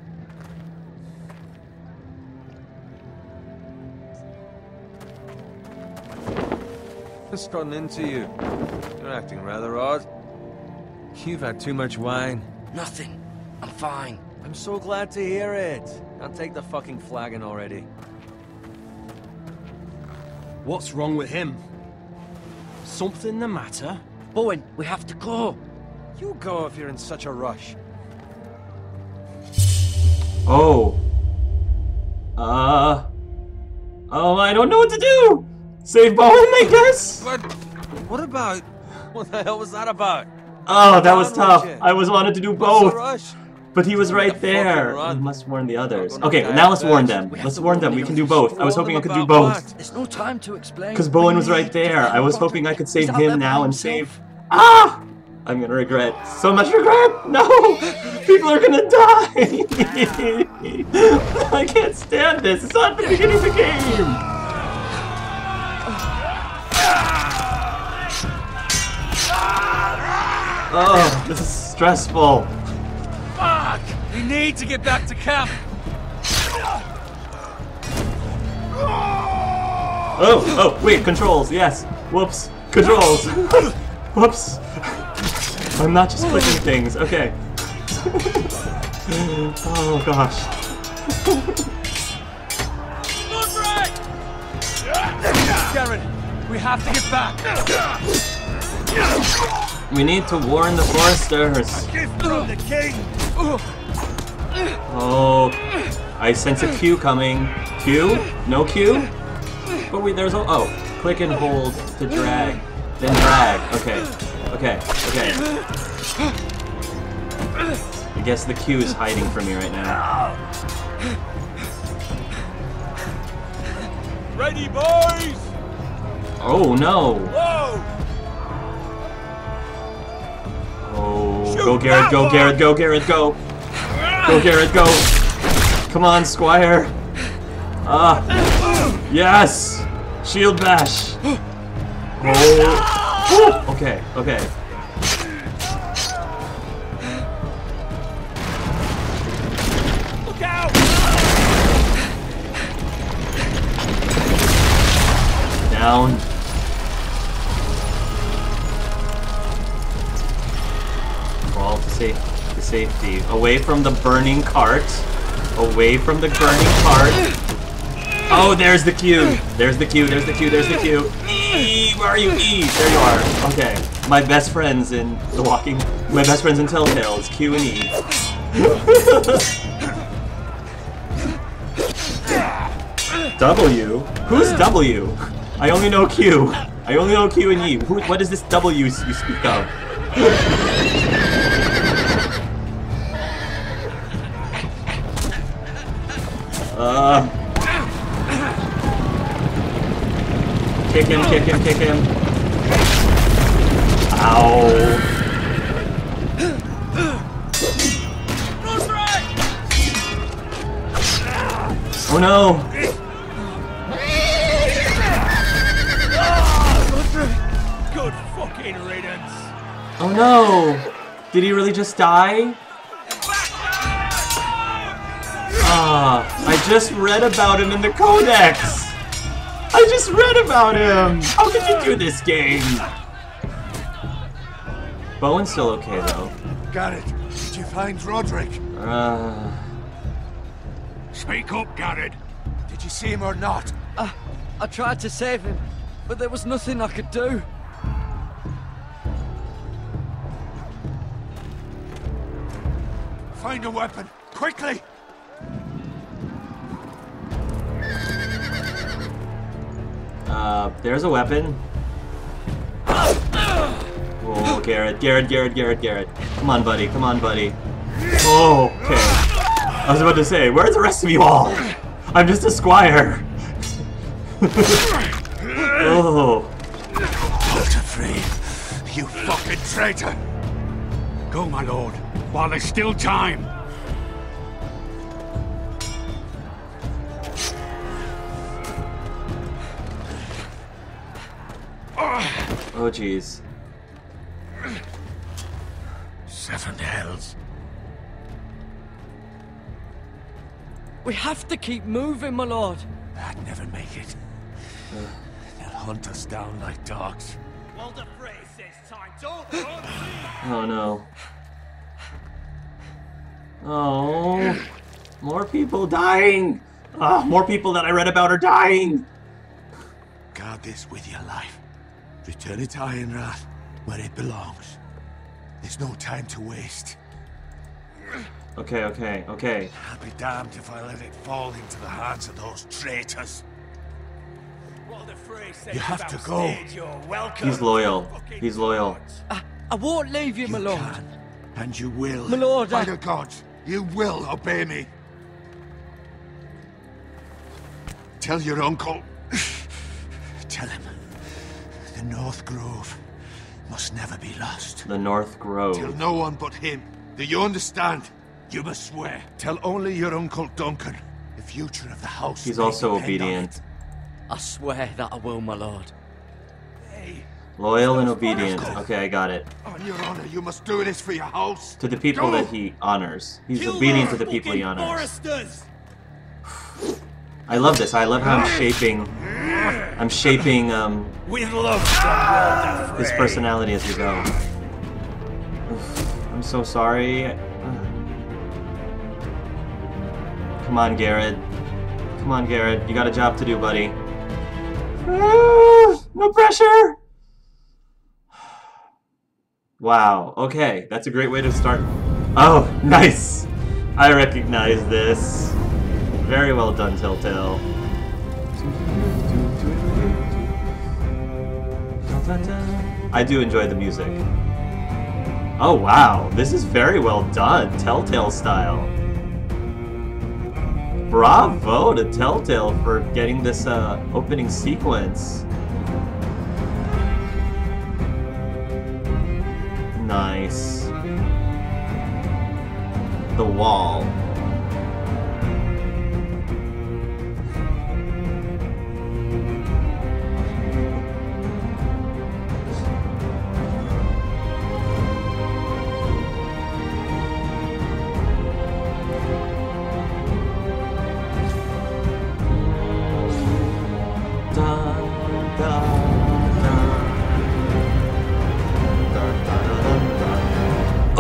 Just gotten into you. You're acting rather odd. You've had too much wine. Nothing. I'm fine. I'm so glad to hear it. Can't take the fucking flagon already. What's wrong with him? Something the matter? Bowen, we have to go. You go if you're in such a rush. Oh. Oh, I don't know what to do! Save Bowen, I guess? But what about... What the hell was that about? Oh, that was tough. Roger. I wanted to do What's the both. rush? But he was right fucking there. run. We must warn the others. gonna Okay, die now let's first. warn them. We have Let's to warn warn them. the We can do others. both. I was Warn hoping I them could do about both. what? There's no time to explain. Because Bowen was We right need to there. find I was Roderick. hoping I could He's save out there him by now and himself. save... Ah! I'm gonna regret. So much regret! No! People are gonna die! I can't stand this. It's not the beginning of the game! Oh, this is stressful. Fuck! We need to get back to camp. Oh, wait, controls, yes. Whoops. Controls. Whoops. I'm not just clicking things, okay. Oh gosh. Garen, we have to get back. We need to warn the foresters. Gift from the king! Oh, I sense a Q coming. Q? No Q? But wait, there's a... Oh, click and hold to drag. Then drag. Okay. Okay. Okay. I guess the Q is hiding from me right now. Ready, boys! Oh, no. Whoa! Oh, go Garrett, go Garrett, go Garrett, go! Go Garrett, go! Come on, Squire! Ah! Yes! Shield bash! Oh! Okay, okay. Look out! Down. Crawl to safety. Away from the burning cart. Away from the burning cart. Oh, there's the Q. There's the Q. There's the Q. There's the Q. E, where are you? E. There you are. Okay. My best friends in The Walking. My best friends in Telltale is Q and E. W? Who's W? I only know Q. I only know Q and E. What is this W you speak of? Kick him, kick him, kick him. Ow. Oh no! Good fucking riddance. Oh no! Did he really just die? Ah, I just read about him in the Codex! I just read about him! How could you do this game? Bowen's still okay though. Garrett, did you find Roderick? Speak up, Garrett. Did you see him or not? I tried to save him, but there was nothing I could do. Find a weapon, quickly! There's a weapon. Oh, Garrett, Garrett, Garrett, Garrett, Garrett. Come on, buddy, come on, buddy. Oh, okay. I was about to say, where's the rest of you all? I'm just a squire. Oh. Walter Free, you fucking traitor! Go, my lord, while there's still time. Oh, jeez. Seven hells. We have to keep moving, my lord. I'd never make it. They'll hunt us down like dogs. Oh no. Oh, more people dying. Oh, more people that I read about are dying. Guard this with your life. Return it to Ironrath, where it belongs. There's no time to waste. Okay, okay, okay. I'll be damned if I let it fall into the hands of those traitors. You have to go. He's loyal. He's loyal. I won't leave you, my lord. Can, and you will. My lord, By the gods, you will obey me. Tell your uncle. Tell him. The North Grove must never be lost. The North Grove. Tell no one but him. Do you understand? You must swear. Tell only your Uncle Duncan. The future of the house. He's may also depend on obedient. it. I swear that I will, my lord. Loyal and obedient. Okay, I got it. On your honor, you must do this for your house. To the people that he honors. He's obedient to the people he honors. I love this. I love how I'm shaping his personality as we go. Oof, I'm so sorry. Come on, Garrett. Come on, Garrett. You got a job to do, buddy. No pressure! Wow. Okay, that's a great way to start. Oh, nice! I recognize this. Very well done, Telltale. I do enjoy the music. Oh, wow. This is very well done. Telltale style. Bravo to Telltale for getting this opening sequence. Nice. The wall.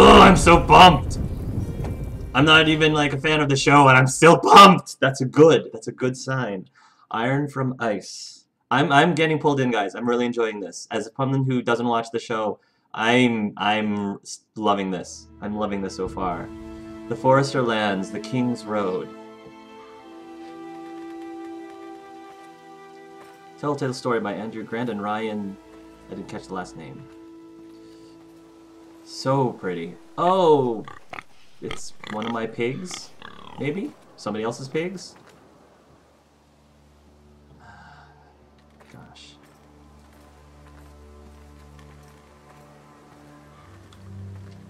I'm so pumped. I'm not even like a fan of the show, and I'm still pumped. That's a good sign. Iron from Ice. I'm getting pulled in, guys. I'm really enjoying this. As someone who doesn't watch the show, I'm loving this. I'm loving this so far. The Forester Lands, the King's Road. Telltale Story by Andrew Grant and Ryan. I didn't catch the last name. So pretty. Oh, it's one of my pigs, maybe? Somebody else's pigs? Gosh.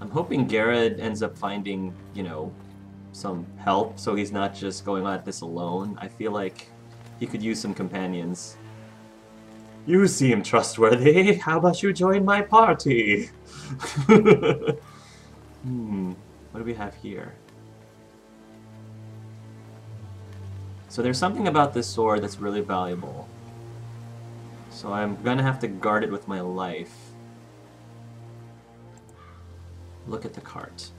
I'm hoping Garrett ends up finding, you know, some help so he's not just going at this alone. I feel like he could use some companions. You seem trustworthy. How about you join my party? What do we have here? So there's something about this sword that's really valuable. So I'm gonna have to guard it with my life. Look at the cart.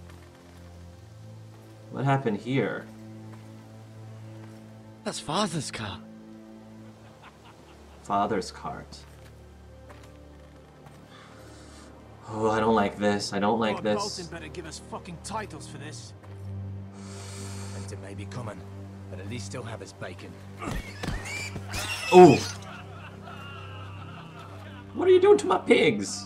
What happened here? That's Father's car. Father's cart. Oh, I don't like this. I don't like this. Bolton better give us fucking titles for this. Winter may be coming, but at least he'll have his bacon. Ooh! What are you doing to my pigs?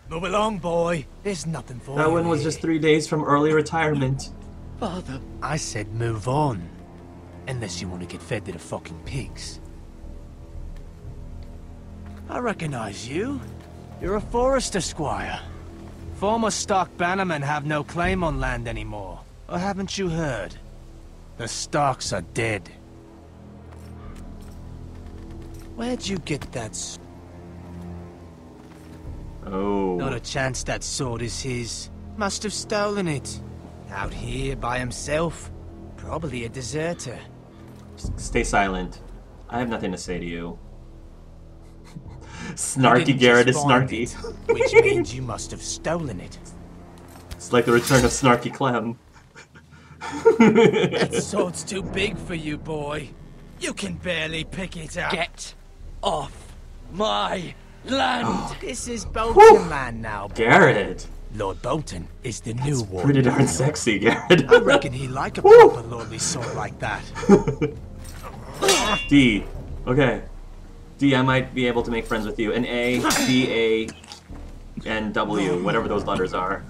Move along, boy. There's nothing for That you one was here. just 3 days from early retirement. Father. I said move on. Unless you want to get fed to the fucking pigs. I recognize you. You're a Forester squire. Former Stark bannermen have no claim on land anymore. Or haven't you heard? The Starks are dead. Where'd you get that Oh. Not a chance that sword is his. Must have stolen it. Out here by himself. Probably a deserter. Stay silent. I have nothing to say to you. You Snarky didn't Garrett just is find snarky. it, which means you must have stolen it. It's like the return of Snarky Clem. That sword's too big for you, boy. You can barely pick it up. Get off my land! This is Bolton land now. Garrett. Lord Bolton is the new warden. Pretty darn sexy, Garrett. I reckon he like a proper lordly sword like that. D. Okay. D, I might be able to make friends with you. An A, D, A, and W, whatever those letters are.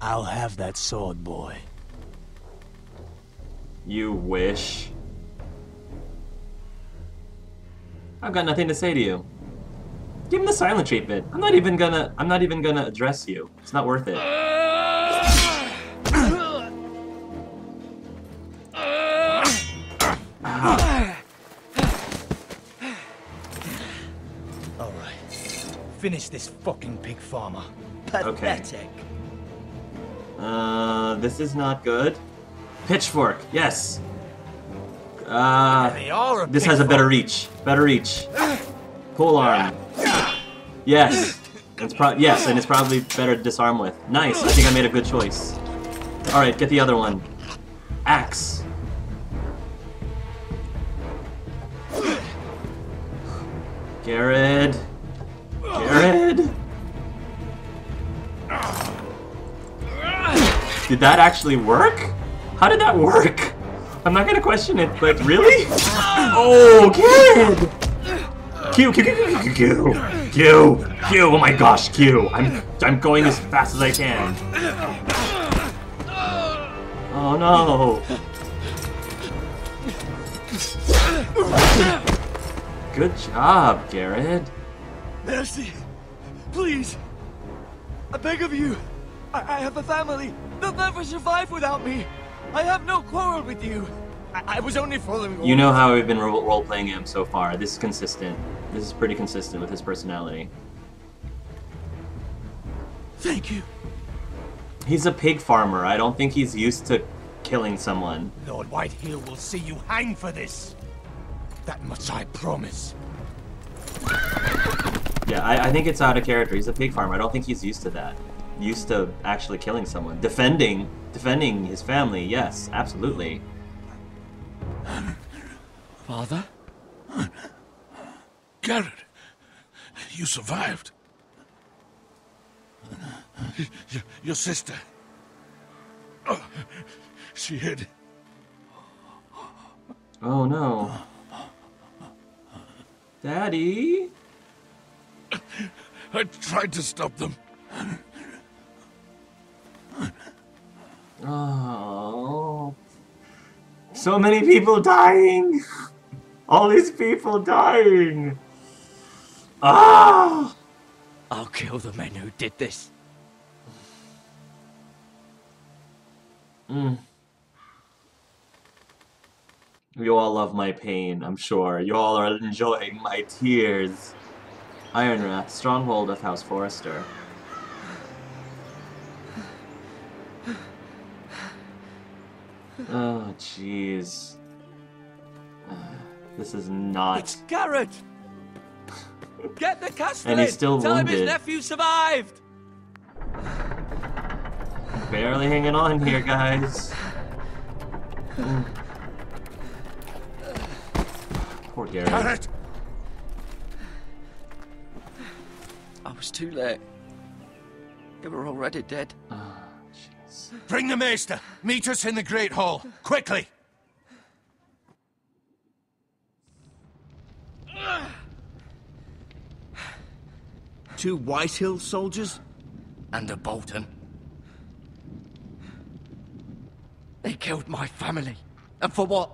I'll have that sword, boy. You wish. I've got nothing to say to you. Give him the silent treatment. I'm not even gonna address you. It's not worth it. Alright. Finish this fucking pig farmer. Pathetic. This is not good. Pitchfork, yes. This has a better reach. Better reach. Pole arm. Yes. Yes, and it's probably better to disarm with. Nice. I think I made a good choice. All right, get the other one. Axe. Garrett. Garrett. Did that actually work? How did that work? I'm not gonna question it, but really? Oh, Garrett! Q, Q, Q, Q, Q, Q, Q, oh my gosh, Q. I'm going as fast as I can. Oh no. Good job, Garrett. Mercy, please. I beg of you. I have a family. They'll never survive without me. I have no quarrel with you. I was only following orders. You know how we've been role-playing him so far. This is consistent. This is pretty consistent with his personality. Thank you. He's a pig farmer. I don't think he's used to killing someone. Lord Whitehill will see you hang for this. That much I promise. Yeah, I think it's out of character. He's a pig farmer. I don't think he's used to that. Used to actually killing someone. Defending his family, yes, absolutely. Father? Garrett, you survived. Your sister. Oh, she hid. Oh no. Daddy? I tried to stop them. Oh. So many people dying. All these people dying. Ah! I'll kill the men who did this. You all love my pain, I'm sure. You all are enjoying my tears. Ironrath, stronghold of House Forrester. Oh, jeez. This is not... It's Garrett! Get the castellan! And he's still Tell him his wounded. nephew survived! Barely hanging on here, guys. Poor Garrett. Garrett! I was too late. They were already dead. Oh, jeez. Bring the maester. Meet us in the Great Hall. Quickly! Two Whitehill soldiers? And a Bolton. They killed my family. And for what?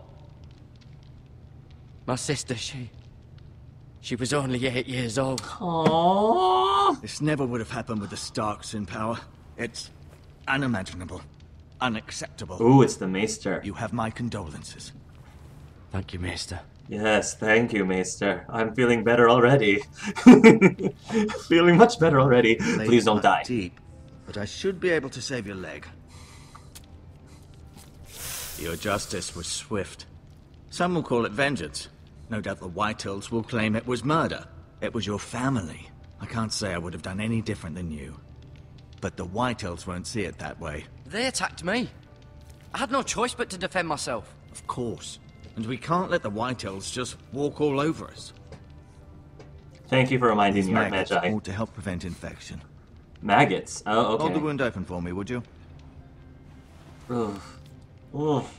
My sister, she was only 8 years old. Aww. This never would have happened with the Starks in power. It's unimaginable. Unacceptable. Ooh, it's the Maester. You have my condolences. Thank you, Maester. Yes, thank you, Maester. I'm feeling better already. Feeling much better already. Please don't die. Deep, but I should be able to save your leg. Your justice was swift. Some will call it vengeance. No doubt the Whitehills will claim it was murder. It was your family. I can't say I would have done any different than you. But the Whitehills won't see it that way. They attacked me. I had no choice but to defend myself. Of course. And we can't let the Whitehills just walk all over us. Thank you for reminding These me, Art maggots Magi. ought to help prevent infection. Maggots? Oh, okay. Hold the wound open for me, would you? Oof. Oof.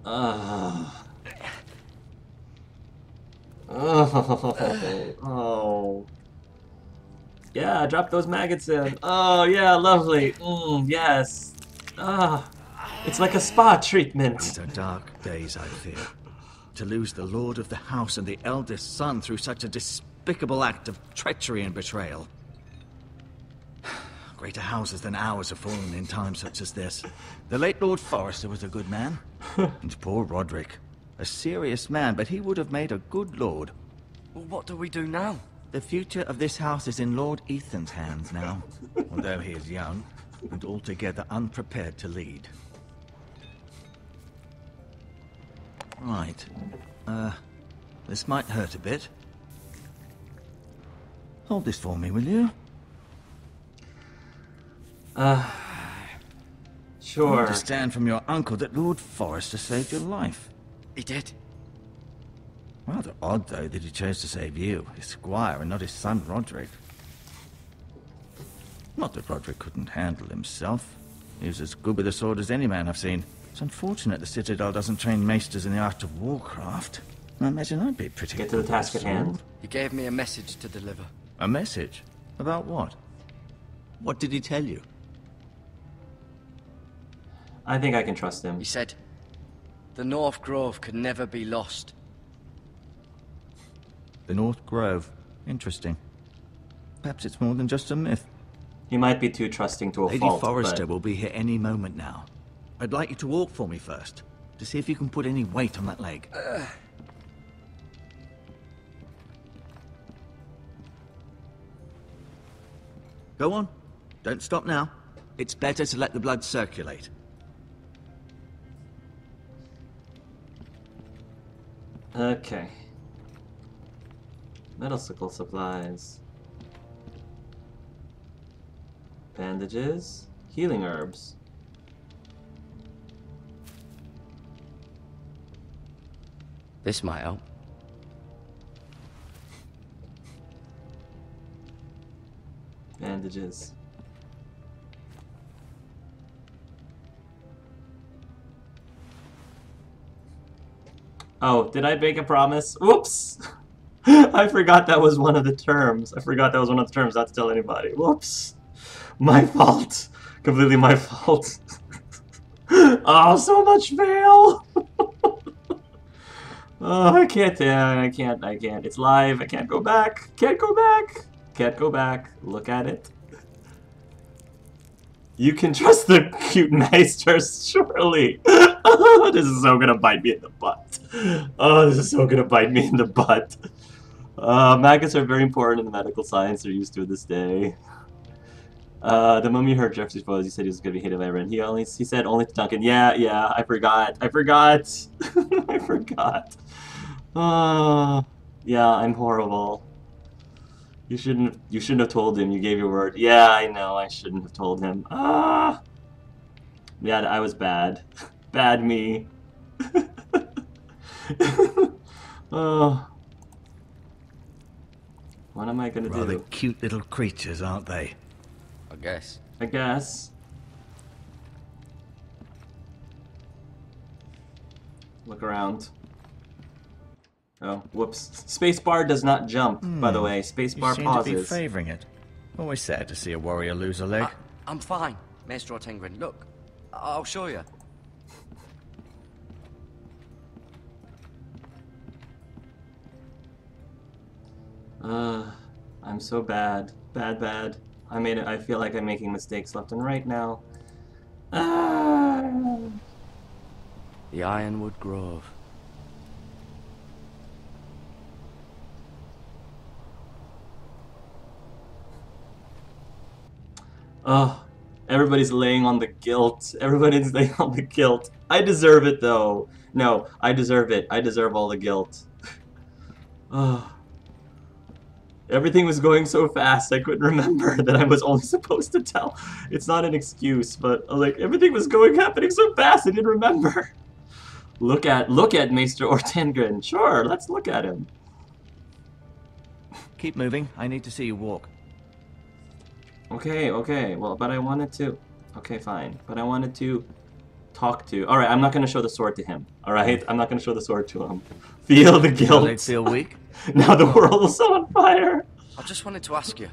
Oh. Yeah, drop those maggots in. Oh, yeah, lovely. Yes. It's like a spa treatment. These are dark days, I fear. To lose the lord of the house and the eldest son through such a despicable act of treachery and betrayal. Greater houses than ours have fallen in times such as this. The late Lord Forrester was a good man. And poor Roderick. A serious man, but he would have made a good lord. Well, what do we do now? The future of this house is in Lord Ethan's hands now. Although he is young, and altogether unprepared to lead. Right. This might hurt a bit. Hold this for me, will you? Sure. I understand from your uncle that Lord Forrester saved your life. He did. Rather odd, though, that he chose to save you, his squire, and not his son Roderick. Not that Roderick couldn't handle himself. He was as good with a sword as any man I've seen. It's unfortunate the Citadel doesn't train maesters in the art of warcraft. I imagine I'd be pretty Get to the good task with at a sword. hand. He gave me a message to deliver. A message? About what? What did he tell you? I think I can trust him. He said, the North Grove could never be lost. The North Grove. Interesting. Perhaps it's more than just a myth. He might be too trusting to a Lady fault, Forrester but... will be here any moment now. I'd like you to walk for me first, to see if you can put any weight on that leg. Go on. Don't stop now. It's better to let the blood circulate. Okay. Medical supplies. Bandages. Healing herbs. This might help. Bandages. Oh, did I make a promise? Whoops! I forgot that was one of the terms. I forgot that was one of the terms not to tell anybody. Whoops! My fault. Completely my fault. Oh, so much fail! Oh, I can't. It's live. I can't go back. Can't go back. Can't go back. Look at it. You can trust the cute Meisters, surely. This is so gonna bite me in the butt. Oh, this is so gonna bite me in the butt. Maggots are very important in the medical science. They're used to it this day. The moment you heard Jeffrey's voice, he said he was gonna be hated by everyone. He said only to Duncan. Yeah, I forgot. I forgot. Yeah, I'm horrible. You shouldn't have told him. You gave your word. Yeah, I know. I shouldn't have told him. Yeah, I was bad. Bad me. Oh. What am I gonna do? Rather cute little creatures, aren't they? I guess. I guess. Look around. Oh, whoops. Spacebar does not jump, by the way. Spacebar You seem pauses. to be favoring it. Always sad to see a warrior lose a leg. I'm fine, Maester Ortengrin. Look, I'll show you. I'm so bad. Bad. I feel like I'm making mistakes left and right now. The Ironwood Grove. Oh, everybody's laying on the guilt. Everybody's laying on the guilt. I deserve it, though. No, I deserve it. I deserve all the guilt. Oh. Everything was going so fast, I couldn't remember that I was only supposed to tell. It's not an excuse, but like everything was happening so fast, I didn't remember. Look at Maester Ortengren. Sure, let's look at him. Keep moving. I need to see you walk. Okay, okay. Well, but I wanted to. Okay, fine. But I wanted to talk to. All right, I'm not going to show the sword to him. All right, I'm not going to show the sword to him. Feel the guilt. They feel weak. Now the world is on fire. I just wanted to ask you.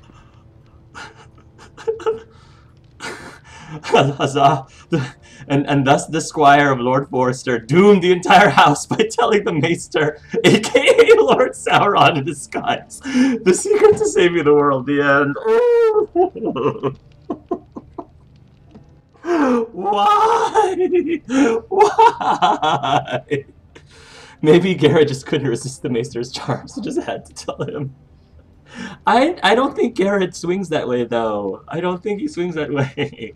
Huzzah. And thus the Squire of Lord Forrester doomed the entire house by telling the Maester, aka Lord Sauron in disguise, the secret to saving the world. The end. Why? Why? Maybe Garrett just couldn't resist the Maester's charms and just had to tell him. I don't think Garrett swings that way, though. I don't think he swings that way.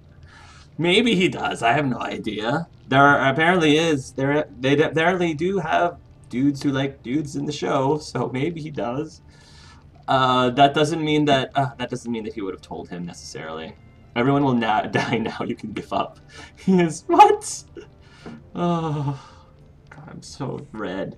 Maybe he does. I have no idea. There apparently is. They apparently do have dudes who like dudes in the show, so maybe he does. That doesn't mean that he would have told him necessarily. Everyone will die now. You can give up. He is what? Oh, God, I'm so red.